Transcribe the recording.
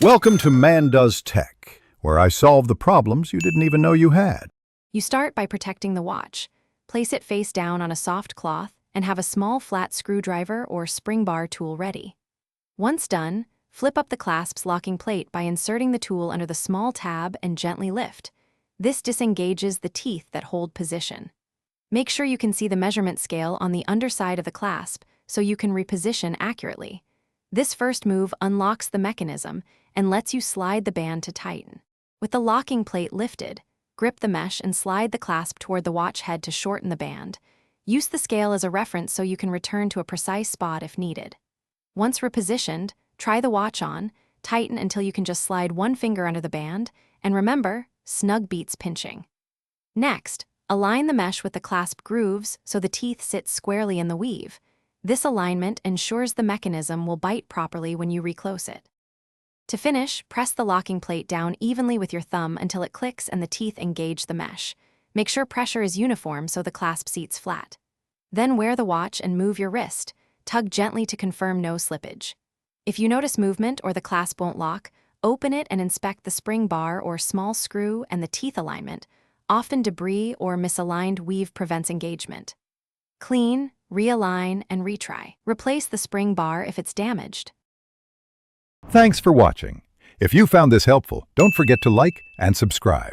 Welcome to Man Does Tech, where I solve the problems you didn't even know you had. You start by protecting the watch. Place it face down on a soft cloth and have a small flat screwdriver or spring bar tool ready. Once done, flip up the clasp's locking plate by inserting the tool under the small tab and gently lift. This disengages the teeth that hold position. Make sure you can see the measurement scale on the underside of the clasp so you can reposition accurately. This first move unlocks the mechanism and lets you slide the band to tighten. With the locking plate lifted, grip the mesh and slide the clasp toward the watch head to shorten the band. Use the scale as a reference so you can return to a precise spot if needed. Once repositioned, try the watch on, tighten until you can just slide one finger under the band, and remember, snug beats pinching. Next, align the mesh with the clasp grooves so the teeth sit squarely in the weave. This alignment ensures the mechanism will bite properly when you reclose it. To finish, press the locking plate down evenly with your thumb until it clicks and the teeth engage the mesh. Make sure pressure is uniform so the clasp seats flat. Then wear the watch and move your wrist. Tug gently to confirm no slippage. If you notice movement or the clasp won't lock, open it and inspect the spring bar or small screw and the teeth alignment. Often debris or misaligned weave prevents engagement. Clean, realign, and retry. Replace the spring bar if it's damaged. Thanks for watching. If you found this helpful, don't forget to like and subscribe.